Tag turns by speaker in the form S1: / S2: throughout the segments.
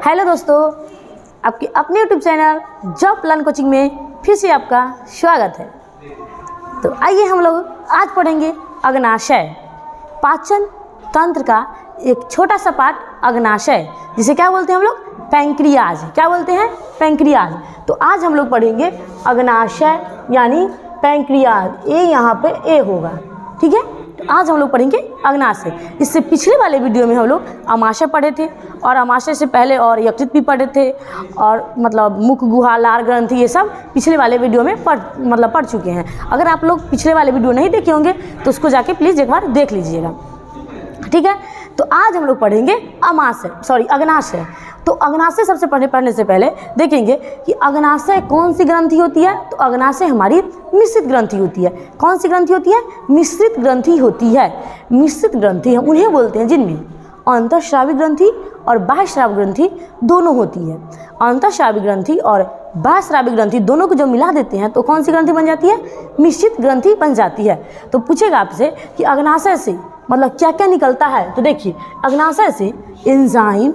S1: Hello दोस्तों, आपके अपने YouTube channel job plan coaching में फिर से आपका स्वागत है। तो आइए हम लोग आज पढ़ेंगे अग्नाशय, पाचन तंत्र का एक छोटा सा पार्ट अग्नाशय, जिसे क्या बोलते हैं हम लोग? पैंक्रियाज। क्या बोलते हैं? पैंक्रियाज। तो आज हम लोग पढ़ेंगे अग्नाशय यानी पैंक्रियाज। ए यहाँ पे ए होगा, ठीक है। आज हम लोग पढ़ेंगे अग्नाशय। इससे पिछले वाले वीडियो में हम लोग अमाशय पढ़े थे और अमाशय से पहले और यकृत भी पढ़े थे और मतलब मुख गुहा लार ग्रंथि ये सब पिछले वाले वीडियो में पढ़ चुके हैं। अगर आप लोग पिछले वाले वीडियो नहीं देखे होंगे तो उसको जाके प्लीज़ एक बार देख लीजिएगा, ठीक है। तो आज हम लोग पढ़ेंगे अग्नाशय। तो अग्नाशय सबसे पढ़ने से पहले देखेंगे कि अग्नाशय कौन सी ग्रंथि होती है। तो अग्नाशय हमारी मिश्रित ग्रंथि होती है। कौन सी ग्रंथि होती है? मिश्रित ग्रंथि होती है। मिश्रित ग्रंथि हम उन्हें बोलते हैं जिनमें अंतःस्रावी ग्रंथि और बाह्यस्रावी ग्रंथि दोनों होती है। अंतःस्रावी ग्रंथि और बाह्यस्रावी ग्रंथि दोनों को जब मिला देते हैं तो कौन सी ग्रंथि बन जाती है? मिश्रित ग्रंथि बन जाती है। तो पूछेगा आपसे कि अग्नाशय से मतलब क्या क्या निकलता है। तो देखिए, अग्नाशय से एंजाइम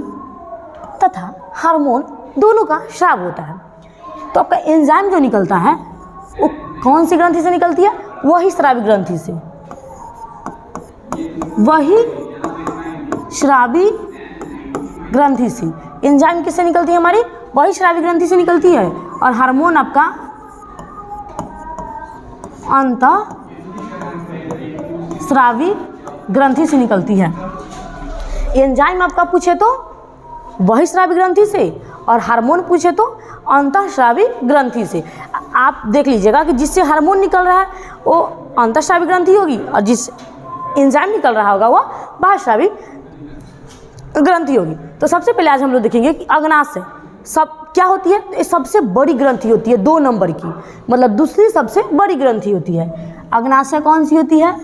S1: तथा हार्मोन दोनों का स्राव होता है। तो आपका एंजाइम जो निकलता है वो कौन सी ग्रंथि से निकलती है? वही स्रावी ग्रंथि से। वही स्रावी ग्रंथि से एंजाइम किससे निकलती है? हमारी वही स्रावी ग्रंथि से निकलती है। और हार्मोन आपका अंतःस्रावी ग्रंथि से निकलती है। एंजाइम आपका पूछे तो वही स्रावी ग्रंथि से और हार्मोन पूछे तो अंतःस्रावी ग्रंथि से। आप देख लीजिएगा कि जिससे हार्मोन निकल रहा है वो अंतःस्रावी ग्रंथि होगी और जिस एंजाइम निकल रहा होगा वो बाह्यस्रावी ग्रंथि होगी। तो सबसे पहले आज हम लोग देखेंगे कि अग्नाशय सब क्या होती है। तो ये सबसे बड़ी ग्रंथि होती है, 2 नंबर की, मतलब दूसरी सबसे बड़ी ग्रंथि होती है। अग्नाशय कौन सी होती है?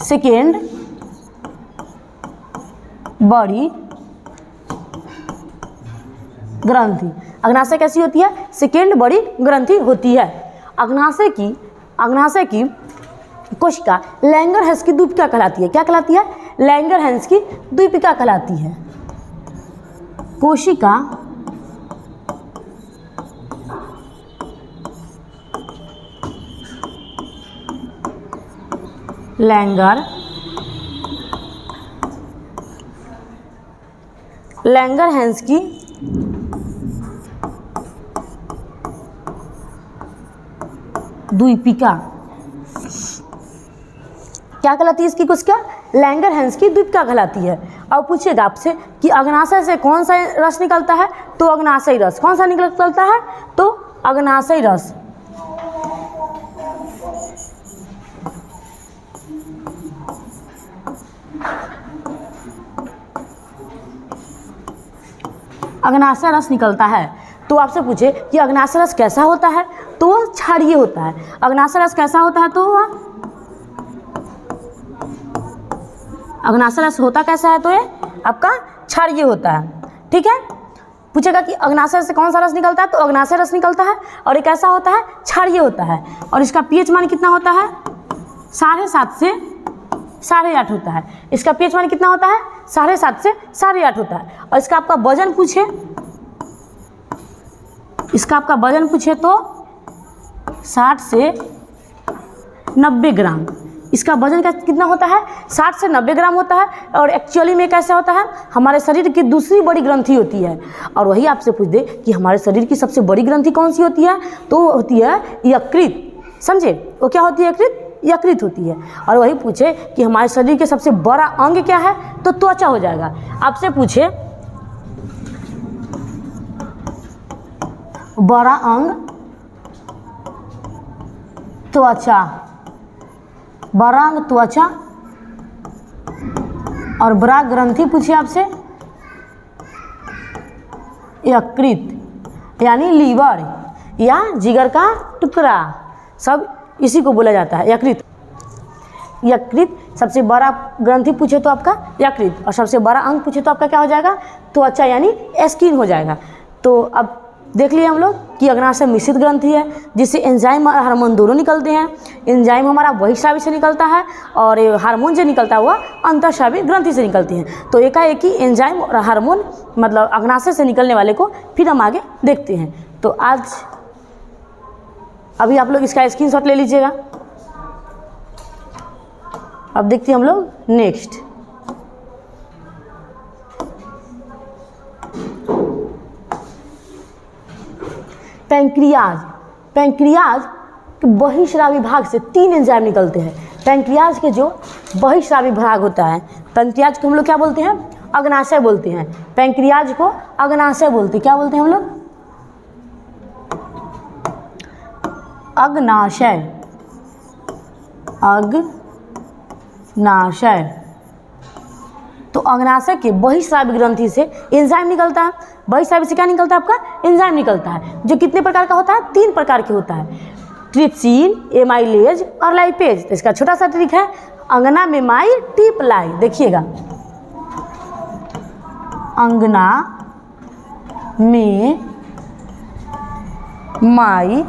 S1: सेकेंड बड़ी ग्रंथि। अग्नाशय कैसी होती है? सेकेंड बड़ी ग्रंथि होती है। अग्नाशय की कोशिका लैंगरहैंस की द्वीपिका कहलाती है। क्या कहलाती है? लैंगरहैंस की द्वीपिका कहलाती है। कोशिका लैंगरहैंस की द्वीपिका क्या कहलाती है? इसकी कोशिका लैंगरहैंस की द्वीपिका कहलाती है। और पूछेगा आपसे कि अग्नाशय से कौन सा रस निकलता है? तो अग्नाशयी रस। कौन सा निकलता है? तो अग्नाशयी रस। अग्नाशय रस निकलता है। तो आपसे पूछे कि अग्नाशय रस कैसा होता है? तो वो क्षारीय होता है। अग्नाशय रस कैसा होता है? तो अग्नाशय रस होता कैसा है? तो ये आपका क्षारीय होता है, ठीक है। पूछेगा कि अग्नाशय से कौन सा रस निकलता है? तो अग्नाशय रस निकलता है और ये कैसा होता है? क्षारीय होता है। और इसका पीएच मान कितना होता है? 7.5 से 8.5 होता है। इसका पीएच मान कितना होता है? 7.5 से 8.5 होता है। और इसका आपका वजन पूछे तो 60 से 90 ग्राम। इसका वजन कितना होता है? 60 से 90 ग्राम होता है। और एक्चुअली में कैसे होता है? हमारे शरीर की दूसरी बड़ी ग्रंथि होती है। और वही आपसे पूछ दे कि हमारे शरीर की सबसे बड़ी ग्रंथि कौन सी होती है? तो होती है यकृत। समझे? वो क्या होती है? यकृत होती है। और वही पूछे कि हमारे शरीर के सबसे बड़ा अंग क्या है? तो त्वचा हो जाएगा। आपसे पूछे बड़ा अंग त्वचा, बड़ा अंग त्वचा और बड़ा ग्रंथि पूछे आपसे यकृत यानी लीवर या जिगर का टुकड़ा, सब इसी को बोला जाता है यकृत। यकृत सबसे बड़ा ग्रंथि पूछे तो आपका यकृत और सबसे बड़ा अंग पूछे तो आपका क्या हो जाएगा? त्वचा यानी स्किन हो जाएगा। तो अब देख लिए हम लोग कि अग्नाशय मिश्रित ग्रंथि है, जिससे एंजाइम और हार्मोन दोनों निकलते हैं। एंजाइम हमारा बहिःस्रावी से निकलता है और हार्मोन जो निकलता है वह अंतःस्रावी ग्रंथि से निकलती हैं। तो एकाएक ही एंजाइम और हार्मोन मतलब अग्नाशय से निकलने वाले को फिर हम आगे देखते हैं। तो आज अभी आप लोग इसका स्क्रीनशॉट ले लीजिएगा। अब देखते हैं हम लोग नेक्स्ट। पैंक्रियाज। पैंक्रियाज के बहिःस्रावी भाग से 3 एंजाइम निकलते हैं। पैंक्रियाज के जो बहिःस्रावी भाग होता है, पैंक्रियाज को हम लोग क्या बोलते हैं? अग्नाशय बोलते हैं। पैंक्रियाज को अग्नाशय बोलते हैं। क्या बोलते हैं हम लोग? अग्नाशय। अग्नाशय। तो अग्नाशय के बहिःस्रावी ग्रंथि से एंजाइम निकलता है। बहिःस्रावी से क्या निकलता है? आपका एंजाइम निकलता है, जो कितने प्रकार का होता है? 3 प्रकार के होता है, ट्रिप्सिन, एमाइलेज और लाइपेज। तो इसका छोटा सा ट्रिक है, अंगना में माई टिप लाई। देखिएगा, अंगना में माई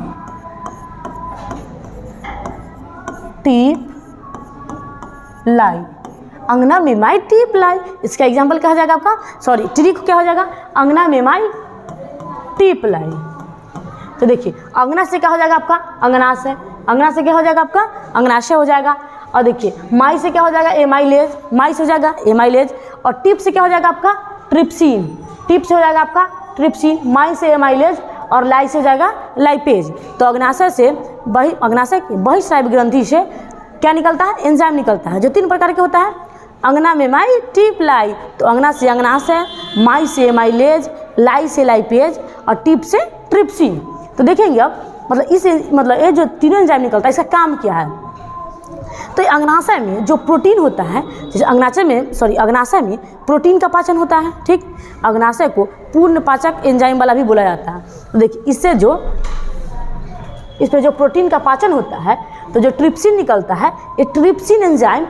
S1: टिप लाई। अंगना में माई टिप लाई, इसका एग्जाम्पल क्या हो जाएगा आपका? सॉरी, ट्रिक क्या हो जाएगा? अंगना में माई टिप लाई। तो देखिए, अंगना से क्या हो जाएगा आपका? अंगनाशय। अंगना से क्या हो जाएगा आपका? अंगनाशय हो जाएगा। और देखिए, माई से क्या हो जाएगा? एमाइलेज। माई से हो जाएगा एमाइलेज। और टिप से क्या हो जाएगा आपका? ट्रिप्सिन। टिप से हो जाएगा आपका ट्रिप्सिन। माई से एमाइलेज और लाई से हो जाएगा लाइपेज। तो अग्नाशय से अग्नाशय की बहिःस्रावी ग्रंथि से क्या निकलता है? एंजाइम निकलता है, जो 3 प्रकार के होता है। अंगना में माई टिप लाई, तो अंगना से अग्नाशय, माई से एमाइलेज, लाई से लाइपेज और टिप से ट्रिप्सिन। तो देखेंगे अब मतलब ये जो 3 एंजाइम निकलता है, इसका काम क्या है? तो अग्नाशय में जो प्रोटीन होता है, जैसे अग्नाशय में प्रोटीन का पाचन होता है। ठीक, अग्नाशय को पूर्ण पाचक एंजाइम वाला भी बोला जाता है। तो देखिए, इस पे जो प्रोटीन का पाचन होता है, तो जो ट्रिप्सिन निकलता है, ये ट्रिप्सिन एंजाइम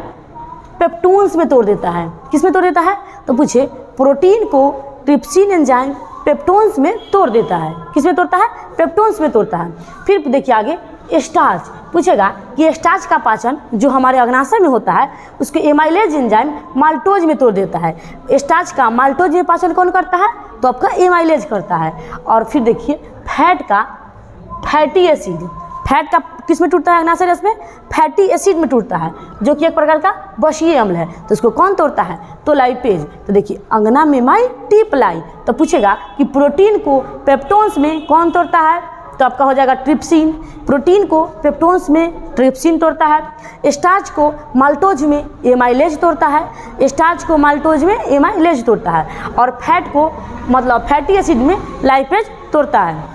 S1: पेप्टोन्स में तोड़ देता है। किस में तोड़ देता है? तो पूछे, प्रोटीन को ट्रिप्सिन एंजाइम पेप्टोन्स में तोड़ देता है। किस में तोड़ता है? पेप्टोन्स में तोड़ता है। फिर देखिए आगे, स्टार्च पूछेगा कि स्टार्च का पाचन जो हमारे अग्नाशय में होता है, उसके एमाइलेज एंजाइम माल्टोज में तोड़ देता है। स्टार्च का माल्टोज में पाचन कौन करता है? तो आपका एमाइलेज करता है। और फिर देखिए, फैट का फैटी एसिड, फैट का किस में टूटता है? अग्नाशय रस में फैटी एसिड में टूटता है, जो कि एक प्रकार का बशीय अम्ल है। तो इसको कौन तोड़ता है? तो लाइपेज। तो देखिए, अंगना में माई टिप लाई, तो पूछेगा कि प्रोटीन को पेप्टोन्स में कौन तोड़ता है? तो आपका हो जाएगा ट्रिप्सिन। प्रोटीन को पेप्टोन्स में ट्रिप्सिन तोड़ता है। स्टार्च को माल्टोज में एमाइलेज तोड़ता है। स्टार्च को माल्टोज में एमाइलेज तोड़ता है। और फैट को मतलब फैटी एसिड में लाइपेज तोड़ता है।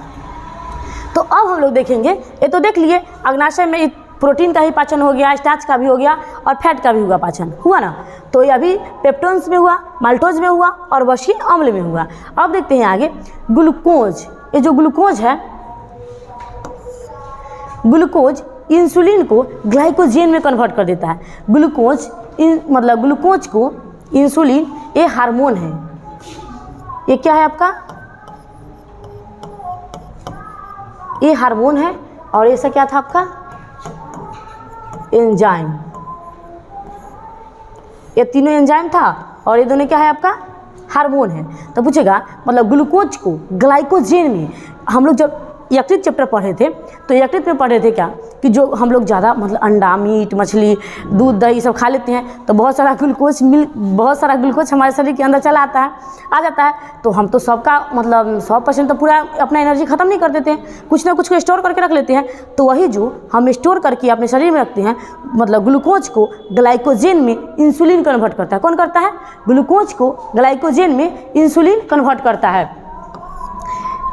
S1: तो अब हम लोग देखेंगे, ये तो देख लिए अग्नाशय में प्रोटीन का ही पाचन हो गया, स्टार्च का भी हो गया और फैट का भी हुआ पाचन, हुआ ना। तो ये अभी पेप्टोन्स में हुआ, माल्टोज में हुआ और बशीय अम्ल में हुआ। अब देखते हैं आगे, ग्लूकोज। ये जो ग्लूकोज है, ग्लूकोज इंसुलिन को ग्लाइकोजेन में कन्वर्ट कर देता है। ग्लूकोज को इंसुलिन, ये हार्मोन है। ये क्या है आपका? ये हार्मोन है। और ऐसा क्या था आपका? एंजाइम। ये तीनों एंजाइम था और ये दोनों क्या है आपका? हार्मोन है। तो पूछेगा मतलब ग्लूकोज को ग्लाइकोजेन में, हम लोग जब यकृत चैप्टर पढ़े थे, तो यकृत में पढ़े थे क्या कि जो हम लोग ज़्यादा मतलब अंडा, मीट, मछली, दूध, दही सब खा लेते हैं, तो बहुत सारा ग्लूकोज हमारे शरीर के अंदर चला आ जाता है। तो हम तो सबका मतलब 100% तो पूरा अपना एनर्जी ख़त्म नहीं कर देते हैं, कुछ ना कुछ को स्टोर करके रख लेते हैं। तो वही जो हम स्टोर करके अपने शरीर में रखते हैं, मतलब ग्लूकोज को ग्लाइकोजेन में इंसुलिन कन्वर्ट करता है। कौन करता है? ग्लूकोज को ग्लाइकोजेन में इंसुलिन कन्वर्ट करता है।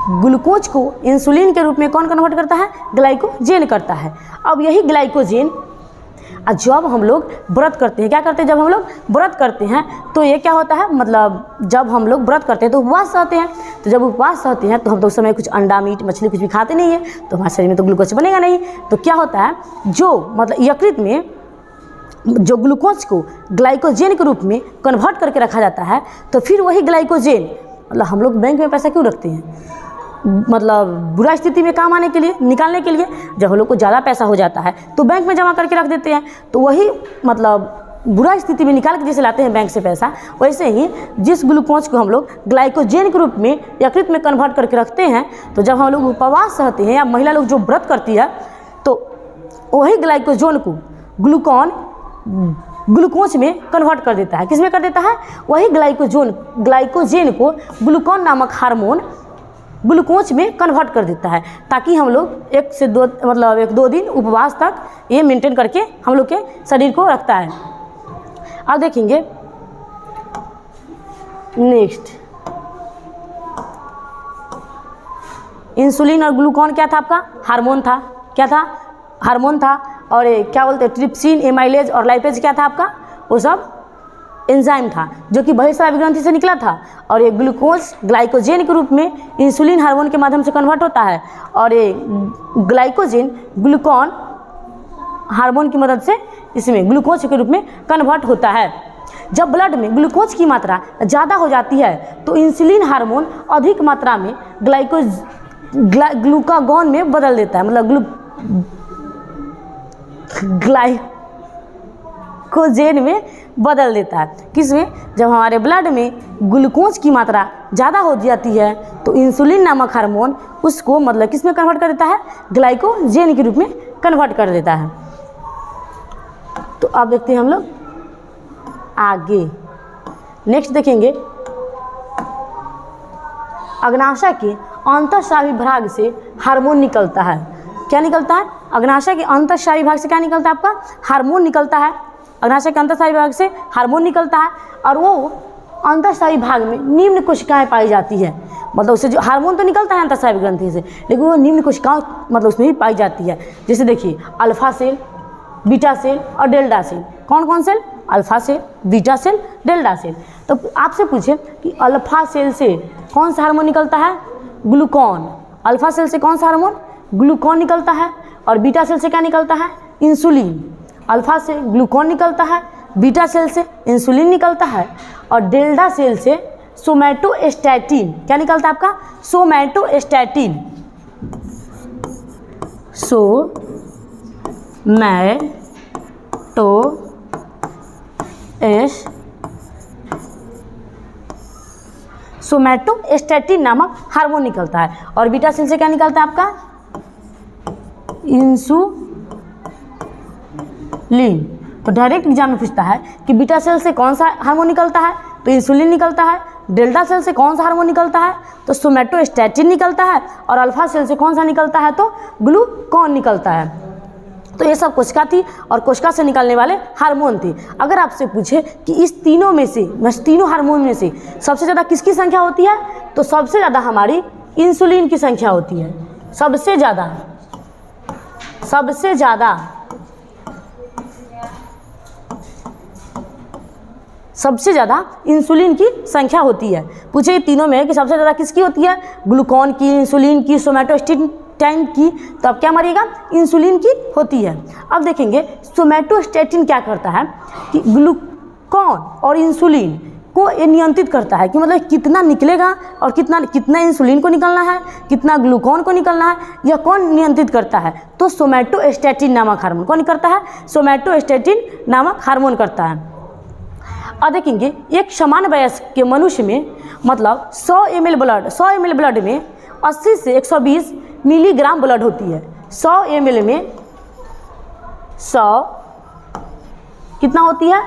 S1: ग्लूकोज को इंसुलिन के रूप में कौन कन्वर्ट करता है? ग्लाइकोजेन करता है। अब यही ग्लाइकोजेन जब हम लोग व्रत करते हैं, क्या करते हैं? जब हम लोग व्रत करते हैं तो ये क्या होता है, मतलब जब हम लोग व्रत करते हैं तो उपवास रहते हैं। तो जब उपवास रहते हैं तो हम तो उस समय कुछ अंडा, मीट, मछली कुछ भी खाते नहीं है, तो हमारे शरीर में तो ग्लूकोज बनेगा नहीं। तो क्या होता है, जो मतलब यकृत में जो ग्लूकोज को ग्लाइकोजेन के रूप में कन्वर्ट करके रखा जाता है, तो फिर वही ग्लाइकोजेन, मतलब हम लोग बैंक में पैसा क्यों रखते हैं? मतलब बुरा स्थिति में काम आने के लिए, निकालने के लिए जब हम लोग को ज़्यादा पैसा हो जाता है तो बैंक में जमा करके रख देते हैं, तो वही मतलब बुरा स्थिति में निकाल के जैसे लाते हैं बैंक से पैसा, वैसे ही जिस ग्लूकोज को हम लोग ग्लाइकोजेन के रूप में यकृत में कन्वर्ट करके रखते हैं, तो जब हम लोग उपवास रहते हैं या महिला लोग जो व्रत करती है तो वही ग्लाइकोजन को ग्लूकोज में कन्वर्ट कर देता है। किस में कर देता है? वही ग्लाइकोजेन को ग्लूकॉन नामक हार्मोन ग्लूकोज में कन्वर्ट कर देता है, ताकि हम लोग 1 से 2 दिन उपवास तक ये मेंटेन करके हम लोग के शरीर को रखता है। अब देखेंगे नेक्स्ट, इंसुलिन और ग्लूकॉन क्या था आपका? हार्मोन था। क्या था? हार्मोन था। और क्या बोलते हैं, ट्रिप्सिन, एमाइलेज और लाइपेज क्या था आपका? वो सब एंजाइम था जो कि बहिस्रावी ग्रंथि से निकला था। और ये ग्लूकोज ग्लाइकोजेन के रूप में इंसुलिन हार्मोन के माध्यम से कन्वर्ट होता है, और ये ग्लाइकोजेन ग्लूकॉन हार्मोन की मदद से इसमें ग्लूकोज के रूप में कन्वर्ट होता है। जब ब्लड में ग्लूकोज की मात्रा ज़्यादा हो जाती है तो इंसुलिन हार्मोन अधिक मात्रा में ग्लूकागॉन में बदल देता है, मतलब ग्लाइकोजेन में बदल देता है। किसमें? जब हमारे ब्लड में ग्लूकोज की मात्रा ज़्यादा हो जाती है तो इंसुलिन नामक हार्मोन उसको मतलब किस में कन्वर्ट कर देता है? ग्लाइकोजेन के रूप में कन्वर्ट कर देता है। तो अब देखते हैं हम लोग आगे। नेक्स्ट देखेंगे, अग्नाशय के अंतःस्रावी भाग से हार्मोन निकलता है। क्या निकलता है? अग्नाशय के अंतःस्रावी भाग से क्या निकलता है आपका? हार्मोन निकलता है। अग्नाशय के अंतःस्रावी भाग से हार्मोन निकलता है, और वो अंतःस्रावी भाग में निम्न कोशिकाएं पाई जाती है। मतलब उससे जो हार्मोन तो निकलता है अंतःस्रावी ग्रंथि से, लेकिन वो निम्न कोशिकाएं मतलब उसमें भी पाई जाती है। जैसे देखिए, अल्फा सेल, बीटा सेल और डेल्टा सेल। कौन कौन cell? Alpha cell, beta cell, delta cell. तो आपसे पूछे कि अल्फा सेल से कौन सा हार्मोन निकलता है? ग्लूकॉन। अल्फा सेल से कौन सा हार्मोन? ग्लूकॉन निकलता है। और बीटा सेल से क्या निकलता है? इंसुलिन। अल्फा से ग्लूकॉन निकलता है, बीटा सेल से इंसुलिन निकलता है, और डेल्टा सेल से सोमैटोस्टैटिन। क्या निकलता है आपका? सोमैटोस्टैटिन। सोमैटोस्टैटिन नामक हार्मोन निकलता है। और बीटा सेल से क्या निकलता है आपका? इंसुलिन। तो डायरेक्ट एग्जाम में पूछता है कि बीटा सेल से कौन सा हार्मोन निकलता है? तो इंसुलिन निकलता है। डेल्टा सेल से कौन सा हार्मोन निकलता है? तो सोमैटोस्टैटिन निकलता है। और अल्फा सेल से कौन सा निकलता है? तो ग्लूकॉन निकलता है। तो ये सब कोशिका थी और कोशिका से निकलने वाले हार्मोन थे। अगर आपसे पूछे कि इस तीनों में से, तीनों हार्मोन में से सबसे ज़्यादा किसकी संख्या होती है, तो सबसे ज़्यादा हमारी इंसुलिन की संख्या होती है। सबसे ज़्यादा इंसुलिन की संख्या होती है। पूछे तीनों में कि सबसे ज़्यादा किसकी होती है? ग्लूकॉन की, इंसुलिन की, सोमैटोस्टैटिन की। तो अब क्या मारिएगा? इंसुलिन की होती है। अब देखेंगे सोमैटोस्टैटिन क्या करता है कि ग्लूकॉन और इंसुलिन को ये नियंत्रित करता है कि मतलब कितना निकलेगा और कितना इंसुलिन को निकलना है, कितना ग्लूकॉन को निकलना है, यह कौन नियंत्रित करता है? तो सोमैटोस्टैटिन नामक हार्मोन। कौन करता है? सोमैटोस्टैटिन नामक हार्मोन करता है। और देखेंगे एक समान वयस्क के मनुष्य में मतलब 100 ml ब्लड में 80 से 120 मिलीग्राम ब्लड होती है। 100 ml में 100 कितना होती है?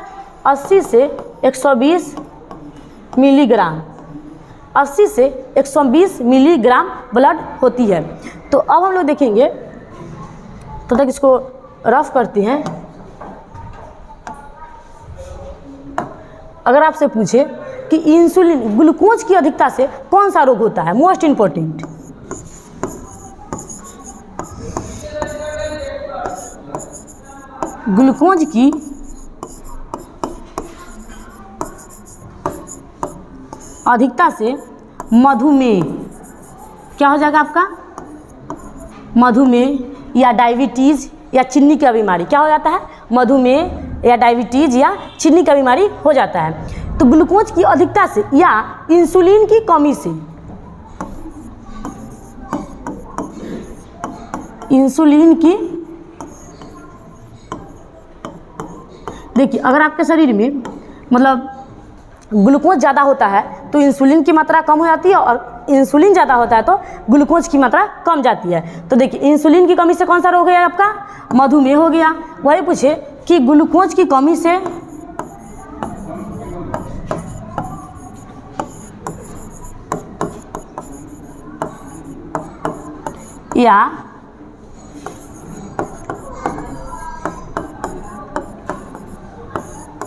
S1: 80 से 120 मिलीग्राम। 80 से 120 मिलीग्राम ब्लड होती है। तो अब हम लोग देखेंगे, तो तक इसको रफ करते हैं। अगर आपसे पूछे कि इंसुलिन ग्लूकोज की अधिकता से कौन सा रोग होता है? मोस्ट इंपॉर्टेंट, ग्लूकोज की अधिकता से मधुमेह क्या हो जाएगा आपका? मधुमेह या डायबिटीज़ या चीनी का बीमारी क्या हो जाता है? मधुमेह या डायबिटीज़ या चीनी का बीमारी हो जाता है। तो ग्लूकोज की अधिकता से या इंसुलिन की कमी से इंसुलिन की, देखिए अगर आपके शरीर में मतलब ग्लूकोज ज़्यादा होता है तो इंसुलिन की मात्रा कम हो जाती है, और इंसुलिन ज़्यादा होता है तो ग्लूकोज की मात्रा कम जाती है। तो देखिए इंसुलिन की कमी से कौन सा रोग है आपका, मधुमेह हो गया। वही पूछे कि ग्लूकोज की कमी से या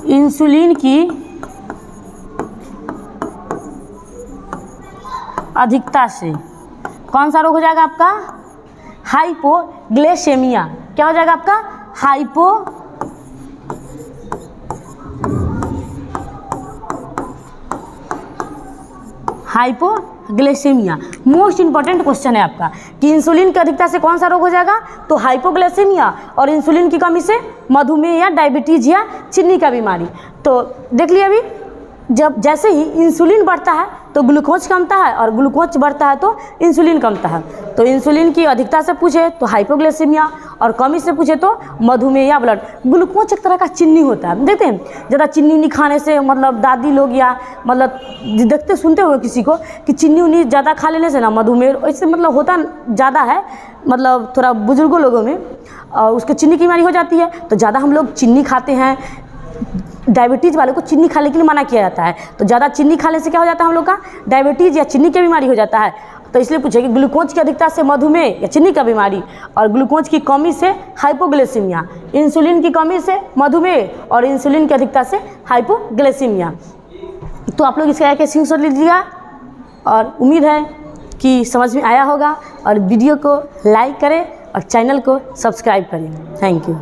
S1: इंसुलिन की अधिकता से कौन सा रोग हो जाएगा आपका, हाइपोग्लाइसेमिया। क्या हो जाएगा आपका, हाइपोग्लाइसेमिया। मोस्ट इंपॉर्टेंट क्वेश्चन है आपका कि इंसुलिन की अधिकता से कौन सा रोग हो जाएगा, तो हाइपोग्लाइसेमिया, और इंसुलिन की कमी से मधुमेह या डायबिटीज या चीनी का बीमारी। तो देख लिया अभी, जब जैसे ही इंसुलिन बढ़ता है तो ग्लूकोज कमता है, और ग्लूकोज बढ़ता है तो इंसुलिन कमता है। तो इंसुलिन की अधिकता से पूछे तो हाइपोग्लाइसेमिया, और कमी से पूछे तो मधुमेह या ब्लड। ग्लूकोज एक तरह का चीनी होता है, देखते हैं ज़्यादा चीनी नहीं खाने से, मतलब दादी लोग या मतलब देखते सुनते हुए किसी को कि चीनी उन्नी ज़्यादा खा लेने से ना मधुमेह, इससे मतलब होता ज़्यादा है, मतलब थोड़ा बुजुर्गों लोगों में उसको चीनी की बीमारी हो जाती है। तो ज़्यादा हम लोग चीनी खाते हैं, डायबिटीज़ वाले को चीनी खाने के लिए मना किया जाता है। तो ज़्यादा चीनी खाने से क्या हो जाता है हम लोग का, डायबिटीज़ या चीनी की बीमारी हो जाता है। तो इसलिए पूछे कि ग्लूकोज की अधिकता से मधुमेह या चीनी का बीमारी, और ग्लूकोज की कमी से हाइपोग्लाइसेमिया, इंसुलिन की कमी से मधुमेह, और इंसुलिन की अधिकता से हाइपोग्लाइसेमिया। तो आप लोग इसका एक स्क्रीनशॉट लीजिएगा, और उम्मीद है कि समझ में आया होगा। और वीडियो को लाइक करें और चैनल को सब्सक्राइब करें। Thank you.